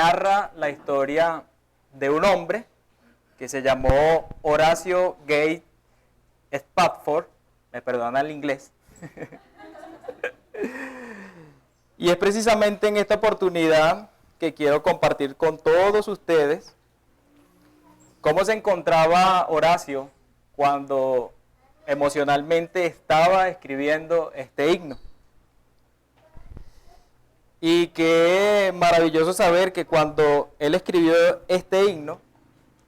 narra la historia de un hombre que se llamó Horacio Gay Spafford, me perdona el inglés, y es precisamente en esta oportunidad que quiero compartir con todos ustedes cómo se encontraba Horacio cuando emocionalmente estaba escribiendo este himno. Y qué maravilloso saber que cuando él escribió este himno,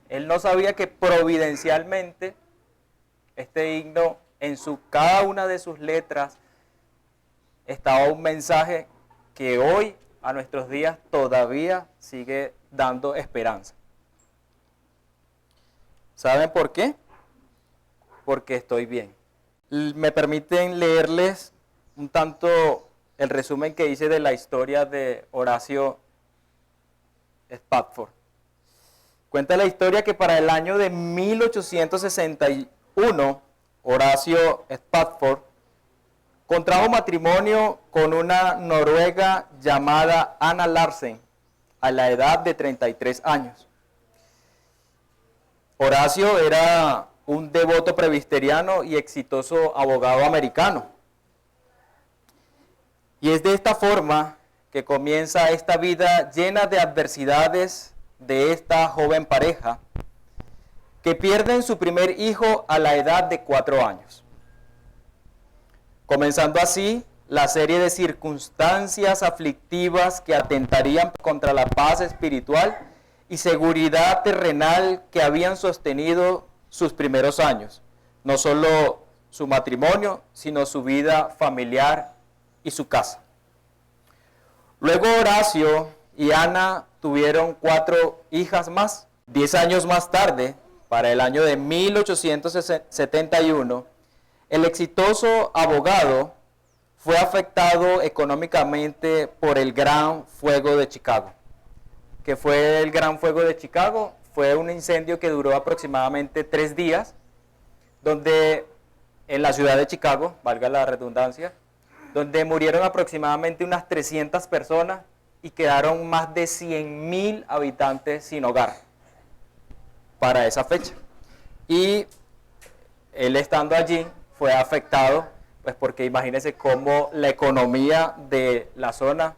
él no sabía que providencialmente este himno en cada una de sus letras estaba un mensaje que hoy a nuestros días todavía sigue dando esperanza. ¿Saben por qué? Porque estoy bien. Me permiten leerles un tanto el resumen que hice de la historia de Horacio Spafford. Cuenta la historia que para el año de 1861, Horacio Spafford contrajo matrimonio con una noruega llamada Anna Larsen a la edad de 33 años. Horacio era un devoto presbiteriano y exitoso abogado americano. Y es de esta forma que comienza esta vida llena de adversidades de esta joven pareja, que pierden su primer hijo a la edad de 4 años. Comenzando así la serie de circunstancias aflictivas que atentarían contra la paz espiritual y seguridad terrenal que habían sostenido sus primeros años, no solo su matrimonio, sino su vida familiar y su casa. Luego Horacio y Ana tuvieron 4 hijas más. 10 años más tarde, para el año de 1871, el exitoso abogado fue afectado económicamente por el Gran Fuego de Chicago. ¿Qué fue el Gran Fuego de Chicago? Fue un incendio que duró aproximadamente 3 días, donde en la ciudad de Chicago, valga la redundancia, donde murieron aproximadamente unas 300 personas y quedaron más de 100.000 habitantes sin hogar para esa fecha. Y él estando allí fue afectado, pues porque imagínense cómo la economía de la zona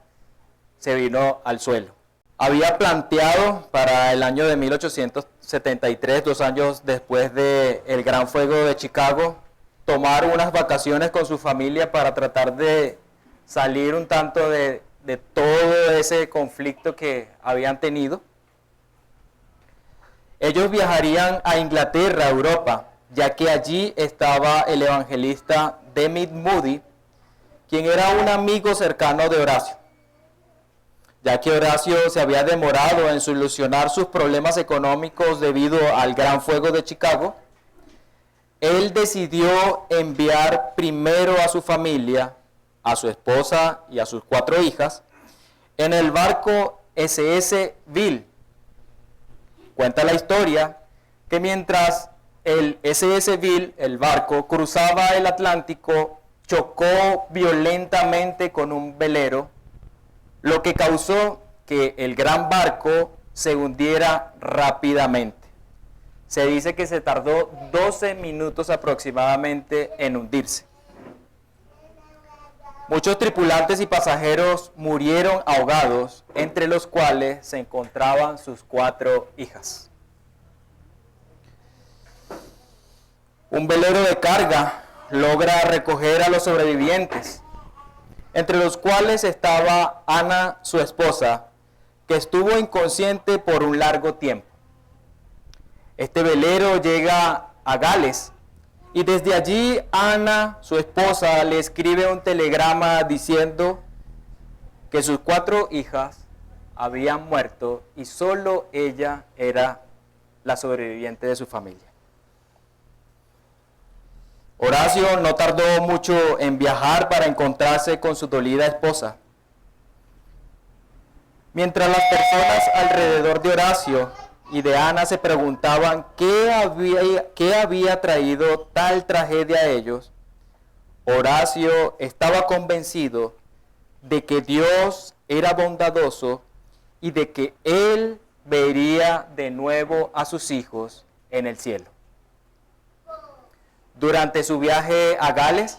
se vino al suelo. Había planteado para el año de 1873, 2 años después del Gran Fuego de Chicago, tomar unas vacaciones con su familia para tratar de salir un tanto de todo ese conflicto que habían tenido. Ellos viajarían a Inglaterra, a Europa, ya que allí estaba el evangelista Dermot Moody, quien era un amigo cercano de Horacio. Ya que Horacio se había demorado en solucionar sus problemas económicos debido al Gran Fuego de Chicago, él decidió enviar primero a su familia, a su esposa y a sus 4 hijas, en el barco SS Bill. Cuenta la historia que mientras el SS Bill, el barco, cruzaba el Atlántico, chocó violentamente con un velero, lo que causó que el gran barco se hundiera rápidamente. Se dice que se tardó 12 minutos aproximadamente en hundirse. Muchos tripulantes y pasajeros murieron ahogados, entre los cuales se encontraban sus 4 hijas. Un velero de carga logra recoger a los sobrevivientes, entre los cuales estaba Ana, su esposa, que estuvo inconsciente por un largo tiempo. Este velero llega a Gales y desde allí Ana, su esposa, le escribe un telegrama diciendo que sus 4 hijas habían muerto y solo ella era la sobreviviente de su familia. Horacio no tardó mucho en viajar para encontrarse con su dolida esposa. Mientras las personas alrededor de Horacio y de Ana se preguntaban qué había traído tal tragedia a ellos, Horacio estaba convencido de que Dios era bondadoso y de que él vería de nuevo a sus hijos en el cielo. Durante su viaje a Gales,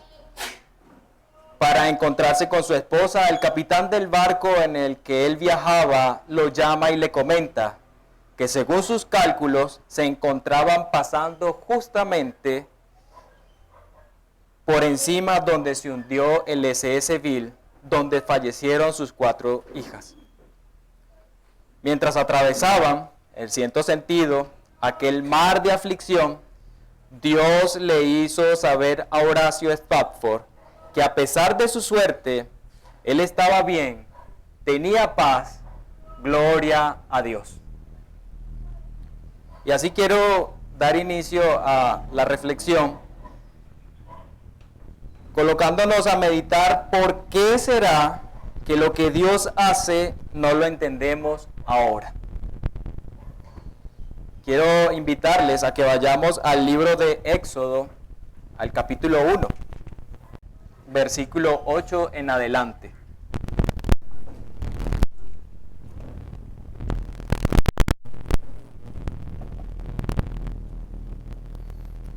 para encontrarse con su esposa, el capitán del barco en el que él viajaba lo llama y le comenta que según sus cálculos se encontraban pasando justamente por encima donde se hundió el SS Bill, donde fallecieron sus 4 hijas. Mientras atravesaban, el ciento sentido, aquel mar de aflicción, Dios le hizo saber a Horacio Spafford que a pesar de su suerte, él estaba bien, tenía paz, gloria a Dios. Y así quiero dar inicio a la reflexión, colocándonos a meditar por qué será que lo que Dios hace no lo entendemos ahora. Quiero invitarles a que vayamos al libro de Éxodo, al capítulo 1, versículo 8 en adelante.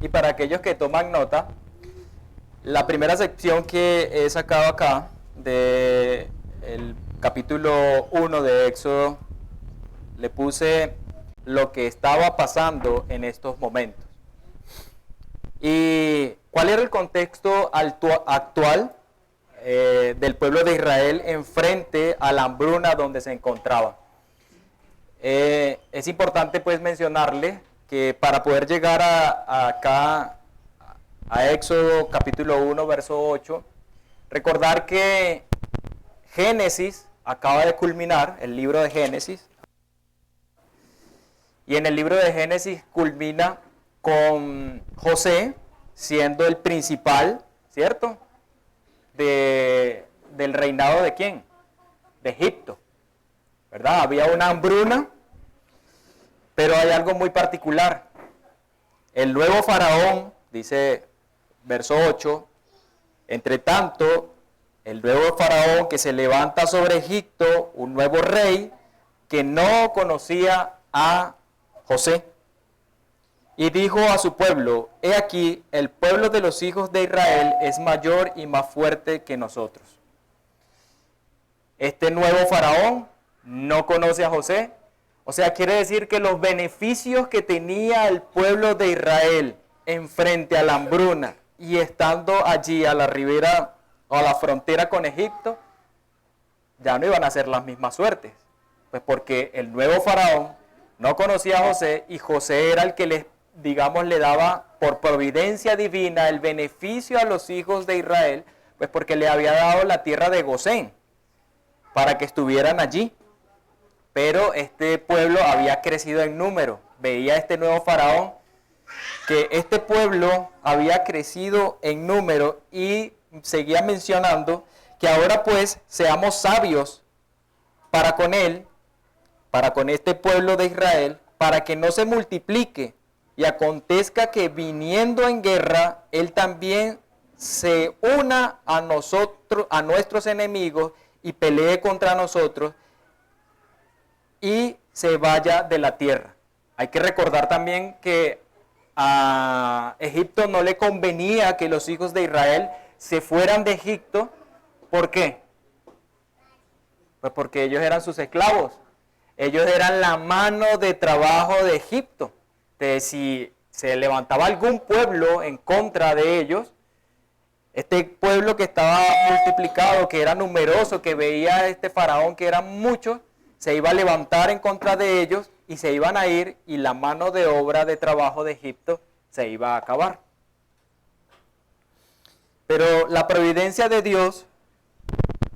Y para aquellos que toman nota, la primera sección que he sacado acá del capítulo 1 de Éxodo, le puse lo que estaba pasando en estos momentos. ¿Y cuál era el contexto actual del pueblo de Israel en frente a la hambruna donde se encontraba? Es importante pues mencionarle que para poder llegar acá a Éxodo capítulo 1 verso 8, recordar que Génesis acaba de culminar, el libro de Génesis, y en el libro de Génesis culmina con José siendo el principal, ¿cierto? Del reinado de ¿quién? De Egipto, ¿verdad? Había una hambruna, pero hay algo muy particular. El nuevo faraón, dice verso 8, entre tanto, el nuevo faraón que se levanta sobre Egipto, un nuevo rey que no conocía a José, y dijo a su pueblo: he aquí, el pueblo de los hijos de Israel es mayor y más fuerte que nosotros. Este nuevo faraón no conoce a José, o sea, quiere decir que los beneficios que tenía el pueblo de Israel en frente a la hambruna y estando allí a la ribera o a la frontera con Egipto, ya no iban a ser las mismas suertes, pues porque el nuevo faraón no conocía a José y José era el que le daba por providencia divina el beneficio a los hijos de Israel, pues porque le había dado la tierra de Gosén para que estuvieran allí. Pero este pueblo había crecido en número. Veía este nuevo faraón que este pueblo había crecido en número y seguía mencionando que ahora pues seamos sabios para con él, para con este pueblo de Israel, para que no se multiplique y acontezca que viniendo en guerra, él también se una a nosotros, a nuestros enemigos y pelee contra nosotros y se vaya de la tierra. Hay que recordar también que a Egipto no le convenía que los hijos de Israel se fueran de Egipto. ¿Por qué? Pues porque ellos eran sus esclavos. Ellos eran la mano de trabajo de Egipto. Entonces, si se levantaba algún pueblo en contra de ellos, este pueblo que estaba multiplicado, que era numeroso, que veía a este faraón que eran muchos, se iba a levantar en contra de ellos y se iban a ir y la mano de obra de trabajo de Egipto se iba a acabar. Pero la providencia de Dios,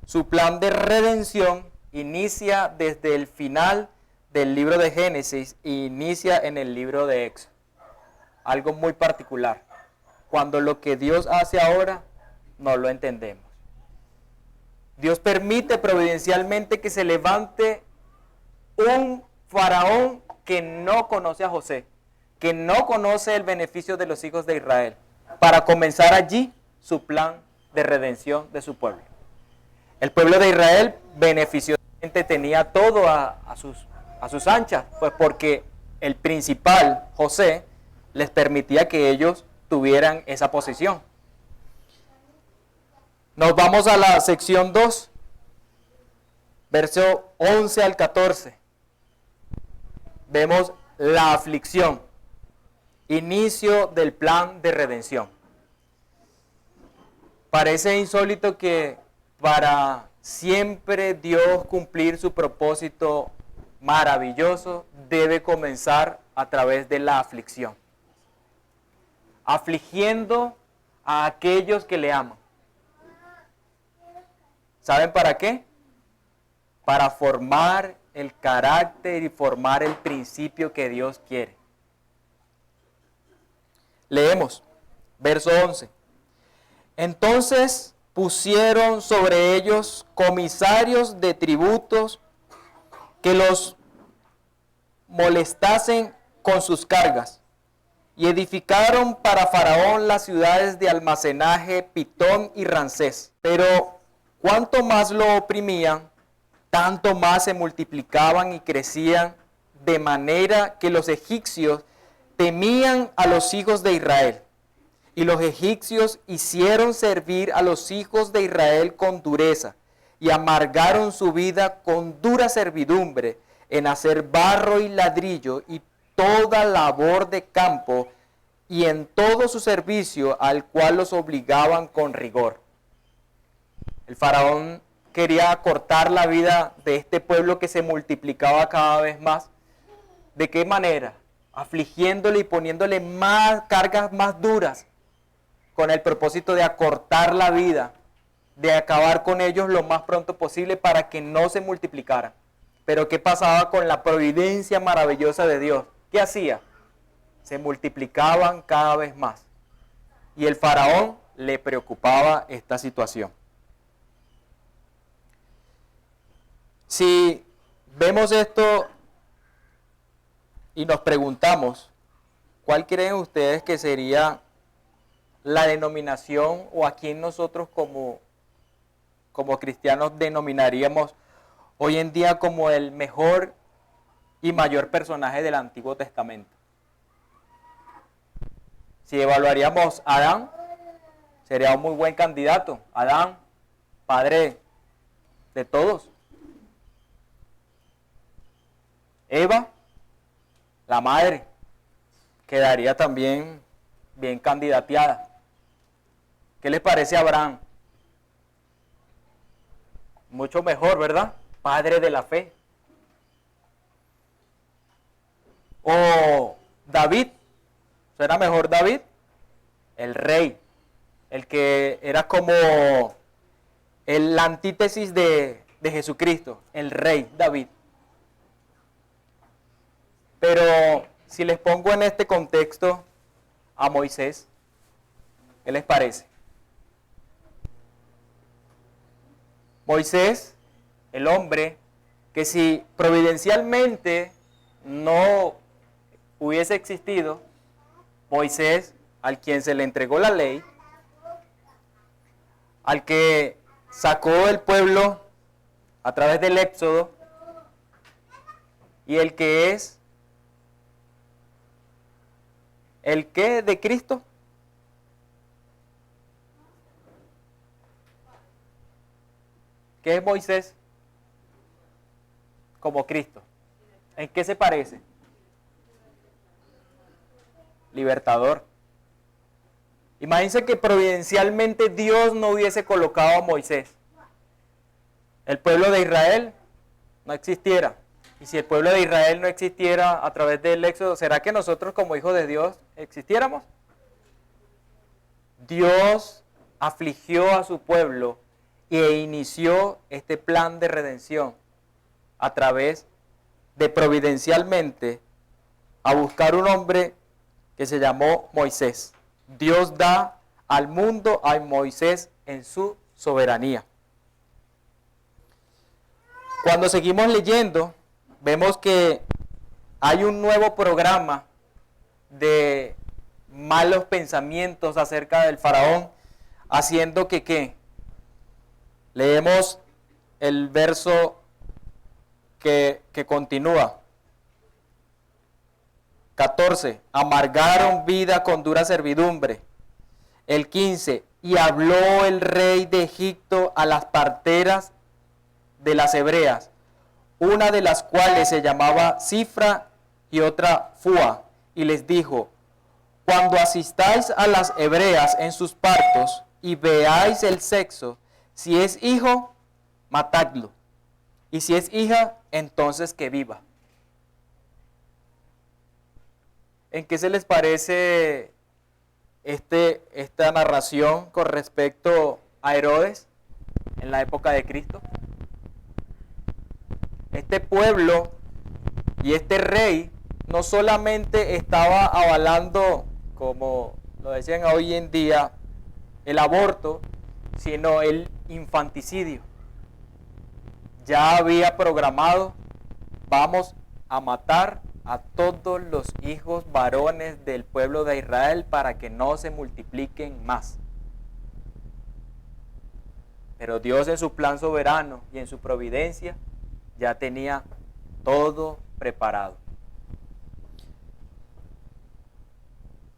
su plan de redención, inicia desde el final del libro de Génesis e inicia en el libro de Éxodo. Algo muy particular. Cuando lo que Dios hace ahora no lo entendemos. Dios permite providencialmente que se levante un faraón que no conoce a José, que no conoce el beneficio de los hijos de Israel, para comenzar allí su plan de redención de su pueblo. El pueblo de Israel benefició tenía todo a sus anchas, pues porque el principal, José, les permitía que ellos tuvieran esa posición. Nos vamos a la sección 2, verso 11 al 14. Vemos la aflicción, inicio del plan de redención. Parece insólito que para siempre Dios cumplir su propósito maravilloso debe comenzar a través de la aflicción. Afligiendo a aquellos que le aman. ¿Saben para qué? Para formar el carácter y formar el principio que Dios quiere. Leemos, verso 11. Entonces pusieron sobre ellos comisarios de tributos que los molestasen con sus cargas, y edificaron para Faraón las ciudades de almacenaje Pitón y Ramsés. Pero cuanto más lo oprimían, tanto más se multiplicaban y crecían, de manera que los egipcios temían a los hijos de Israel. Y los egipcios hicieron servir a los hijos de Israel con dureza, y amargaron su vida con dura servidumbre, en hacer barro y ladrillo y toda labor de campo, y en todo su servicio, al cual los obligaban con rigor. El faraón quería cortar la vida de este pueblo que se multiplicaba cada vez más. ¿De qué manera? Afligiéndole y poniéndole más cargas más duras, con el propósito de acortar la vida, de acabar con ellos lo más pronto posible para que no se multiplicaran. Pero ¿qué pasaba con la providencia maravillosa de Dios? ¿Qué hacía? Se multiplicaban cada vez más. Y el faraón le preocupaba esta situación. Si vemos esto y nos preguntamos, ¿cuál creen ustedes que sería la denominación o a quién nosotros como cristianos denominaríamos hoy en día como el mejor y mayor personaje del Antiguo Testamento? Si evaluaríamos a Adán, sería un muy buen candidato. Adán, padre de todos. Eva, la madre, quedaría también bien candidateada. ¿Qué les parece a Abraham? Mucho mejor, ¿verdad? Padre de la fe. O David, ¿será mejor David? El rey, el que era como la antítesis de Jesucristo, el rey David. Pero si les pongo en este contexto a Moisés, ¿qué les parece? Moisés, el hombre que si providencialmente no hubiese existido, Moisés, al quien se le entregó la ley, al que sacó el pueblo a través del Éxodo, y el que es el que de Cristo. ¿Qué es Moisés? Como Cristo. ¿En qué se parece? Libertador. Imagínense que providencialmente Dios no hubiese colocado a Moisés. El pueblo de Israel no existiera. Y si el pueblo de Israel no existiera a través del Éxodo, ¿será que nosotros como hijos de Dios existiéramos? Dios afligió a su pueblo e inició este plan de redención a través de providencialmente a buscar un hombre que se llamó Moisés. Dios da al mundo a Moisés en su soberanía. Cuando seguimos leyendo, vemos que hay un nuevo programa de malos pensamientos acerca del faraón, haciendo que ¿qué? Leemos el verso que continúa. 14. Amargaron vida con dura servidumbre. El 15. Y habló el rey de Egipto a las parteras de las hebreas, una de las cuales se llamaba Cifra y otra Fua, y les dijo: cuando asistáis a las hebreas en sus partos y veáis el sexo, si es hijo, matadlo, y si es hija, entonces que viva. ¿En qué se les parece esta narración con respecto a Herodes en la época de Cristo? Este pueblo y este rey no solamente estaba avalando, como lo decían hoy en día, el aborto, sino el infanticidio. Ya había programado: vamos a matar a todos los hijos varones del pueblo de Israel para que no se multipliquen más. Pero Dios, en su plan soberano y en su providencia, ya tenía todo preparado.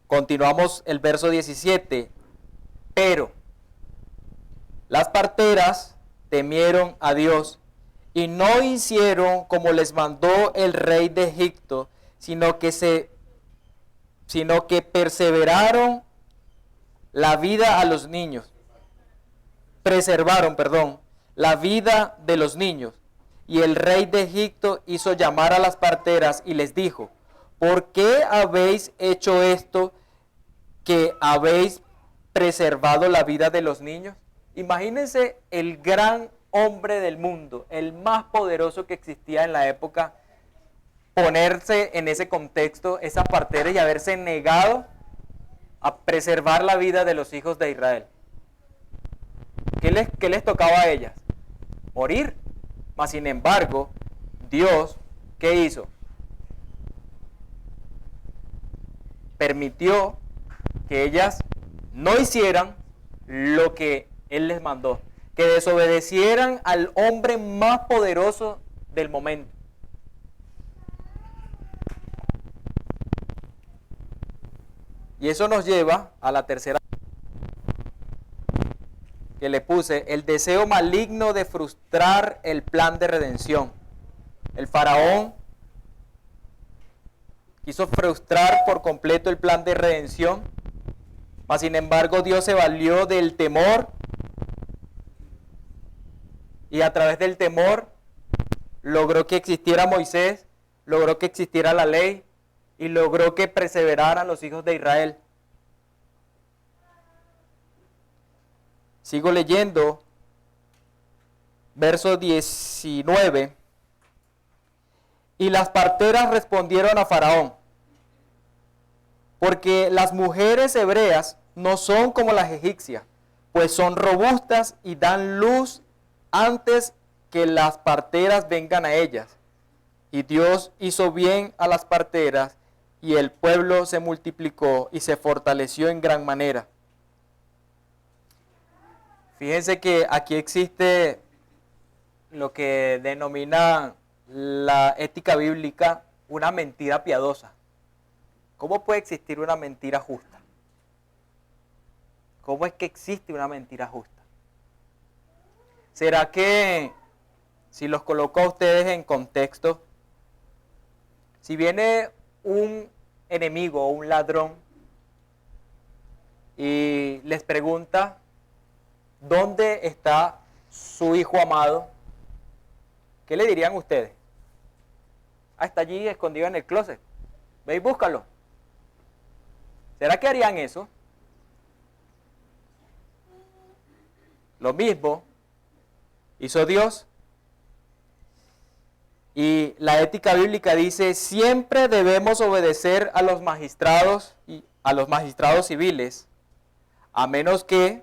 Continuamos el verso 17. Pero las parteras temieron a Dios y no hicieron como les mandó el rey de Egipto, sino que perseveraron la vida a los niños. Preservaron, la vida de los niños. Y el rey de Egipto hizo llamar a las parteras y les dijo: ¿por qué habéis hecho esto, que habéis preservado la vida de los niños? Imagínense el gran hombre del mundo, el más poderoso que existía en la época, ponerse en ese contexto, esas parteras, y haberse negado a preservar la vida de los hijos de Israel. ¿Qué les tocaba a ellas? Morir. Mas sin embargo, Dios, ¿qué hizo? Permitió que ellas no hicieran lo que Él les mandó, que desobedecieran al hombre más poderoso del momento. Y eso nos lleva a la tercera que le puse: el deseo maligno de frustrar el plan de redención. El faraón quiso frustrar por completo el plan de redención, mas sin embargo Dios se valió del temor, y a través del temor logró que existiera Moisés, logró que existiera la ley, y logró que perseveraran los hijos de Israel. Sigo leyendo, verso 19. Y las parteras respondieron a Faraón: porque las mujeres hebreas no son como las egipcias, pues son robustas y dan luz antes que las parteras vengan a ellas. Y Dios hizo bien a las parteras, y el pueblo se multiplicó y se fortaleció en gran manera. Fíjense que aquí existe lo que denomina la ética bíblica una mentira piadosa. ¿Cómo puede existir una mentira justa? ¿Cómo es que existe una mentira justa? ¿Será que, si los coloco a ustedes en contexto, si viene un enemigo o un ladrón y les pregunta dónde está su hijo amado, qué le dirían ustedes? Ah, está allí escondido en el closet. Ve y búscalo. ¿Será que harían eso? Lo mismo hizo Dios. Y la ética bíblica dice: siempre debemos obedecer a los magistrados civiles, a menos que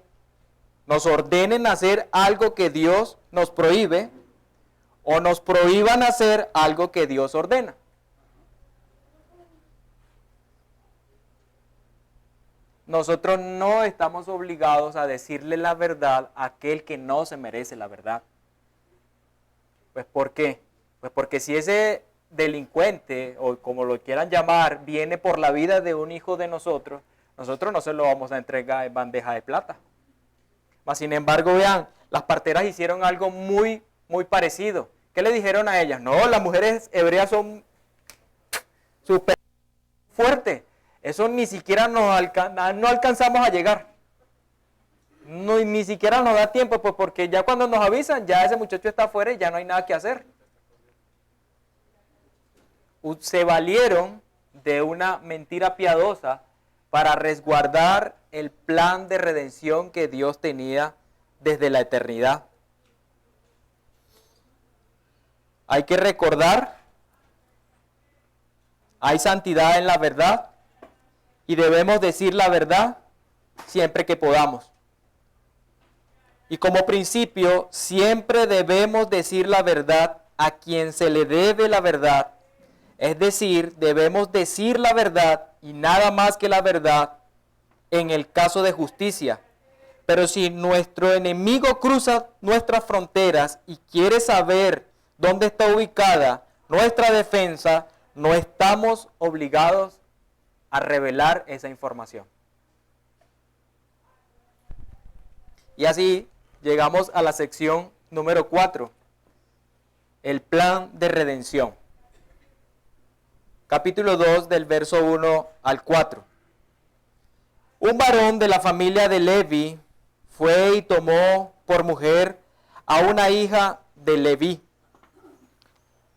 nos ordenen hacer algo que Dios nos prohíbe, o nos prohíban hacer algo que Dios ordena. Nosotros no estamos obligados a decirle la verdad a aquel que no se merece la verdad. Pues ¿por qué? Pues porque si ese delincuente, o como lo quieran llamar, viene por la vida de un hijo de nosotros, nosotros no se lo vamos a entregar en bandeja de plata. Mas, sin embargo, vean, las parteras hicieron algo muy, muy parecido. ¿Qué le dijeron a ellas? No, las mujeres hebreas son súper fuertes. Eso ni siquiera no alcanzamos a llegar. No, ni siquiera nos da tiempo, pues porque ya cuando nos avisan, ya ese muchacho está afuera y ya no hay nada que hacer. Se valieron de una mentira piadosa para resguardar el plan de redención que Dios tenía desde la eternidad. Hay que recordar, hay santidad en la verdad y debemos decir la verdad siempre que podamos. Y como principio, siempre debemos decir la verdad a quien se le debe la verdad. Es decir, debemos decir la verdad y nada más que la verdad en el caso de justicia. Pero si nuestro enemigo cruza nuestras fronteras y quiere saber dónde está ubicada nuestra defensa, no estamos obligados a revelar esa información. Y así llegamos a la sección número 4, el plan de redención. Capítulo 2 del verso 1 al 4. Un varón de la familia de Levi fue y tomó por mujer a una hija de Leví,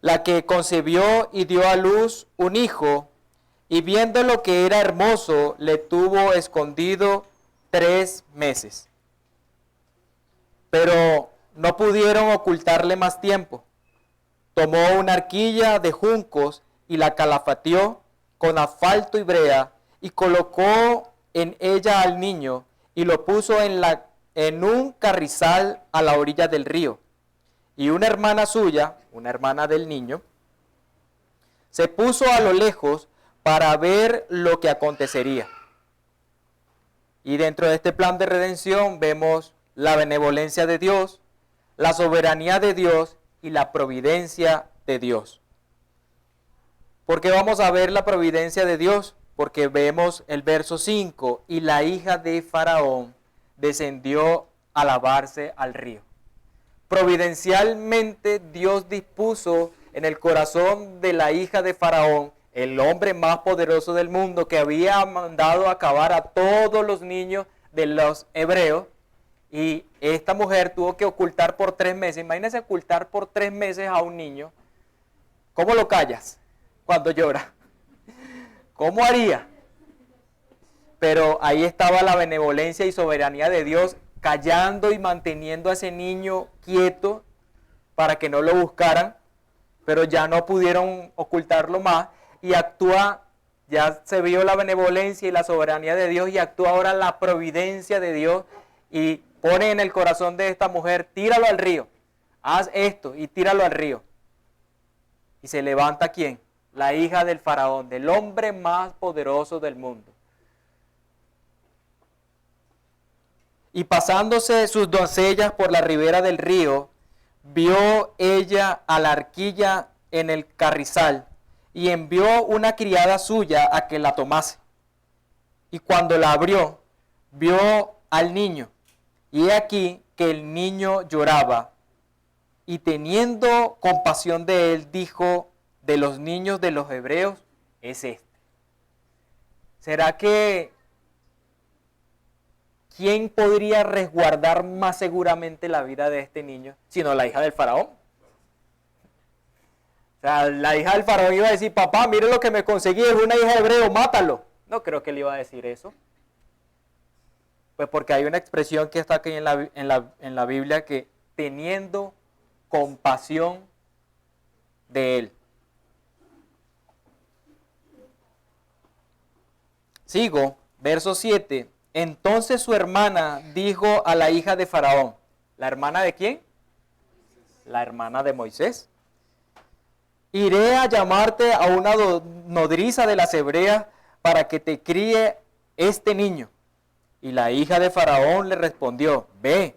la que concebió y dio a luz un hijo, y viendo lo que era hermoso, le tuvo escondido 3 meses. Pero no pudieron ocultarle más tiempo. Tomó una arquilla de juncos y la calafateó con asfalto y brea, y colocó en ella al niño, y lo puso en un carrizal a la orilla del río. Y una hermana suya, una hermana del niño, se puso a lo lejos para ver lo que acontecería. Y dentro de este plan de redención vemos la benevolencia de Dios, la soberanía de Dios y la providencia de Dios. ¿Por qué vamos a ver la providencia de Dios? Porque vemos el verso 5, y la hija de Faraón descendió a lavarse al río. Providencialmente Dios dispuso en el corazón de la hija de Faraón, el hombre más poderoso del mundo, que había mandado acabar a todos los niños de los hebreos, y esta mujer tuvo que ocultar por 3 meses. Imagínense ocultar por 3 meses a un niño. ¿Cómo lo callas cuando llora? ¿Cómo haría? Pero ahí estaba la benevolencia y soberanía de Dios, callando y manteniendo a ese niño quieto para que no lo buscaran, pero ya no pudieron ocultarlo más, y actúa, ya se vio la benevolencia y la soberanía de Dios, y actúa ahora la providencia de Dios, y pone en el corazón de esta mujer: tíralo al río, haz esto y tíralo al río. Y se levanta ¿quién? La hija del faraón, del hombre más poderoso del mundo. Y pasándose sus doncellas por la ribera del río, vio ella a la arquilla en el carrizal, y envió una criada suya a que la tomase. Y cuando la abrió, vio al niño, y he aquí que el niño lloraba, y teniendo compasión de él, dijo: de los niños de los hebreos es este. ¿Será que quién podría resguardar más seguramente la vida de este niño sino la hija del faraón? O sea, la hija del faraón iba a decir: papá, mire lo que me conseguí, es una hija de hebreo, mátalo. No creo que él iba a decir eso. Pues porque hay una expresión que está aquí en la Biblia, que teniendo compasión de él. Sigo, verso 7. Entonces su hermana dijo a la hija de Faraón. ¿La hermana de quién? La hermana de Moisés. Iré a llamarte a una nodriza de las hebreas para que te críe este niño. Y la hija de Faraón le respondió: ve.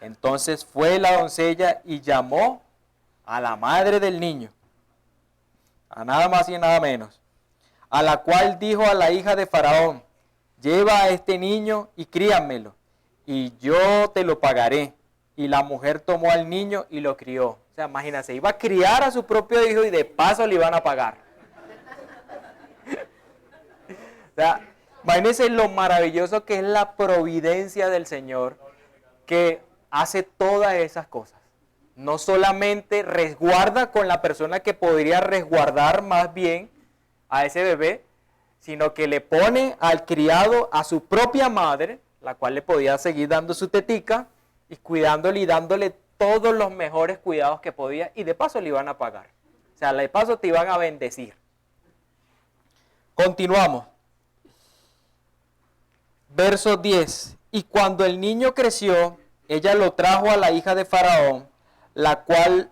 Entonces fue la doncella y llamó a la madre del niño, a nada más y nada menos, a la cual dijo a la hija de Faraón, lleva a este niño y críamelo, y yo te lo pagaré. Y la mujer tomó al niño y lo crió. O sea, imagínense, iba a criar a su propio hijo y de paso le iban a pagar. O sea, imagínense lo maravilloso que es la providencia del Señor, que hace todas esas cosas. No solamente resguarda con la persona que podría resguardar más bien a ese bebé, sino que le pone al criado a su propia madre, la cual le podía seguir dando su tetica, y cuidándole y dándole todos los mejores cuidados que podía, y de paso le iban a pagar. O sea, de paso te iban a bendecir. Continuamos. Verso 10. Y cuando el niño creció, ella lo trajo a la hija de Faraón, la cual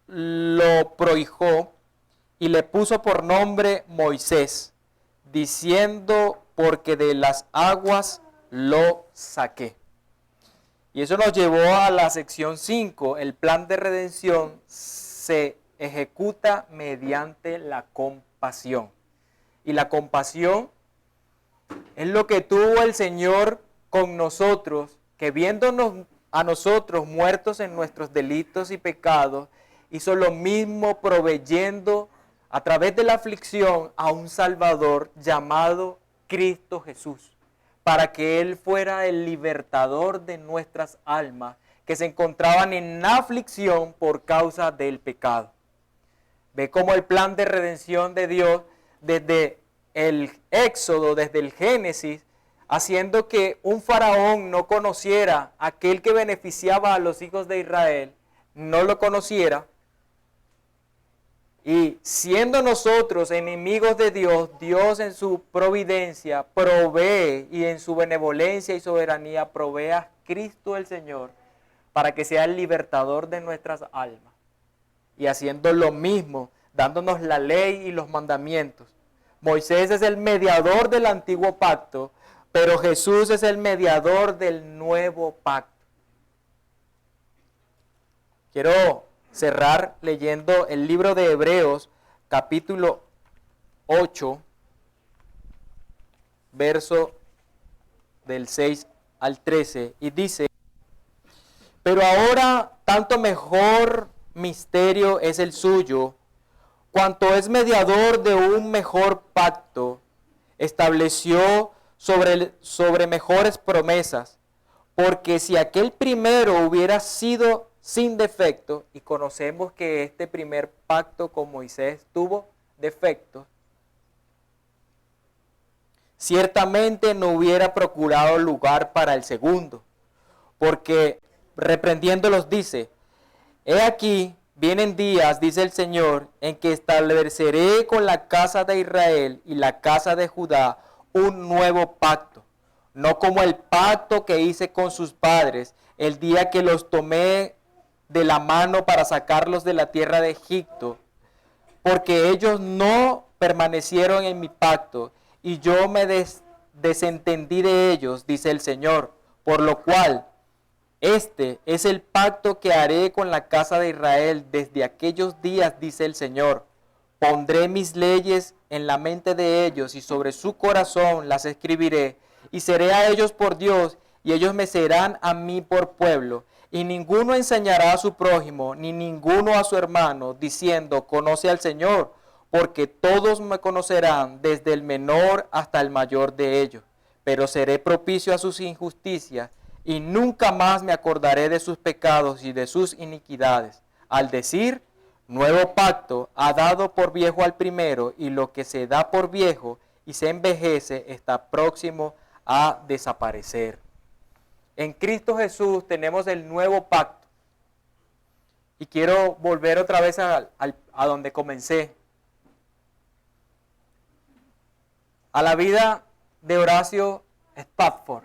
lo prohijó y le puso por nombre Moisés, diciendo, porque de las aguas lo saqué. Y eso nos llevó a la sección 5. El plan de redención se ejecuta mediante la compasión. Y la compasión es lo que tuvo el Señor con nosotros, que viéndonos a nosotros muertos en nuestros delitos y pecados, hizo lo mismo proveyendo a través de la aflicción a un Salvador llamado Cristo Jesús, para que Él fuera el libertador de nuestras almas que se encontraban en aflicción por causa del pecado. Ve cómo el plan de redención de Dios desde el Éxodo, desde el Génesis, haciendo que un faraón no conociera a aquel que beneficiaba a los hijos de Israel, no lo conociera. Y siendo nosotros enemigos de Dios, Dios en su providencia provee, y en su benevolencia y soberanía provee a Cristo el Señor para que sea el libertador de nuestras almas. Y haciendo lo mismo, dándonos la ley y los mandamientos. Moisés es el mediador del antiguo pacto, pero Jesús es el mediador del nuevo pacto. Quiero cerrar leyendo el libro de Hebreos, capítulo 8, verso del 6 al 13, y dice, pero ahora tanto mejor misterio es el suyo, cuanto es mediador de un mejor pacto, estableció sobre mejores promesas, porque si aquel primero hubiera sido sin defecto, y conocemos que este primer pacto con Moisés tuvo defectos, ciertamente no hubiera procurado lugar para el segundo, porque reprendiéndolos dice, he aquí, vienen días, dice el Señor, en que estableceré con la casa de Israel y la casa de Judá un nuevo pacto, no como el pacto que hice con sus padres el día que los tomé de la mano para sacarlos de la tierra de Egipto, porque ellos no permanecieron en mi pacto, y yo me desentendí de ellos, dice el Señor, por lo cual este es el pacto que haré con la casa de Israel desde aquellos días, dice el Señor. Pondré mis leyes en la mente de ellos y sobre su corazón las escribiré, y seré a ellos por Dios, y ellos me serán a mí por pueblo. Y ninguno enseñará a su prójimo, ni ninguno a su hermano, diciendo, conoce al Señor, porque todos me conocerán, desde el menor hasta el mayor de ellos. Pero seré propicio a sus injusticias, y nunca más me acordaré de sus pecados y de sus iniquidades. Al decir, nuevo pacto ha dado por viejo al primero, y lo que se da por viejo y se envejece está próximo a desaparecer. En Cristo Jesús tenemos el nuevo pacto. Y quiero volver otra vez a donde comencé. A la vida de Horacio Spafford.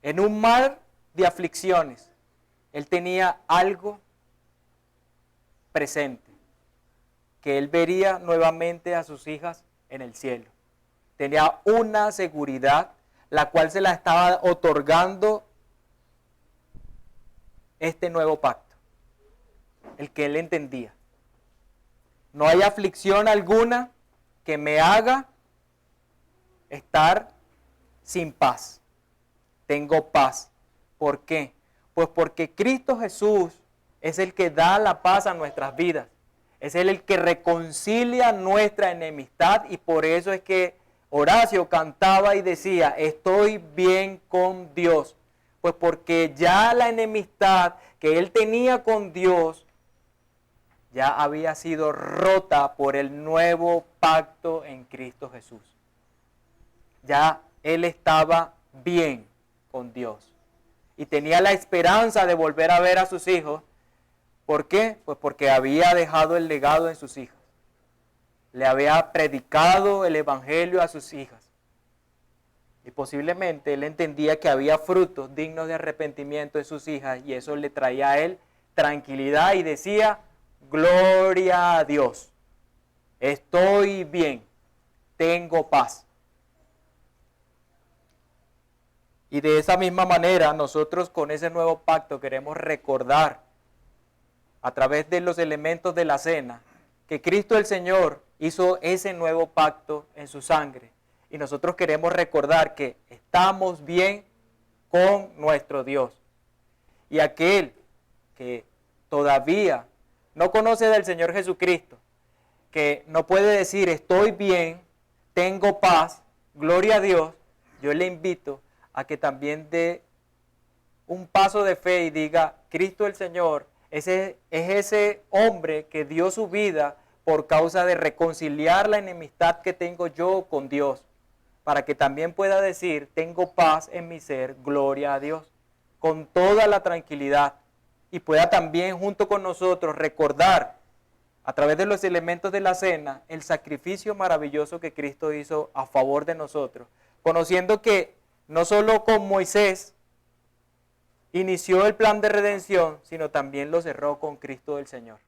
En un mar de aflicciones, él tenía algo presente, que él vería nuevamente a sus hijas en el cielo. Tenía una seguridad, la cual se la estaba otorgando este nuevo pacto. el que él entendía. No hay aflicción alguna que me haga estar sin paz. Tengo paz. ¿Por qué? Pues porque Cristo Jesús es el que da la paz a nuestras vidas. Es Él el que reconcilia nuestra enemistad y por eso es que Horacio cantaba y decía, estoy bien con Dios. Pues porque ya la enemistad que él tenía con Dios ya había sido rota por el nuevo pacto en Cristo Jesús. Ya él estaba bien con Dios y tenía la esperanza de volver a ver a sus hijos. ¿Por qué? Pues porque había dejado el legado en sus hijas. Le había predicado el evangelio a sus hijas. Y posiblemente él entendía que había frutos dignos de arrepentimiento de sus hijas y eso le traía a él tranquilidad y decía, gloria a Dios, estoy bien, tengo paz. Y de esa misma manera nosotros con ese nuevo pacto queremos recordar a través de los elementos de la cena que Cristo el Señor hizo ese nuevo pacto en su sangre. Y nosotros queremos recordar que estamos bien con nuestro Dios. Y aquel que todavía no conoce del Señor Jesucristo, que no puede decir estoy bien, tengo paz, gloria a Dios, yo le invito a que también dé un paso de fe y diga, Cristo el Señor es ese hombre que dio su vida por causa de reconciliar la enemistad que tengo yo con Dios, para que también pueda decir, tengo paz en mi ser, gloria a Dios, con toda la tranquilidad, y pueda también junto con nosotros recordar, a través de los elementos de la cena, el sacrificio maravilloso que Cristo hizo a favor de nosotros, conociendo que no solo con Moisés inició el plan de redención, sino también lo cerró con Cristo el Señor.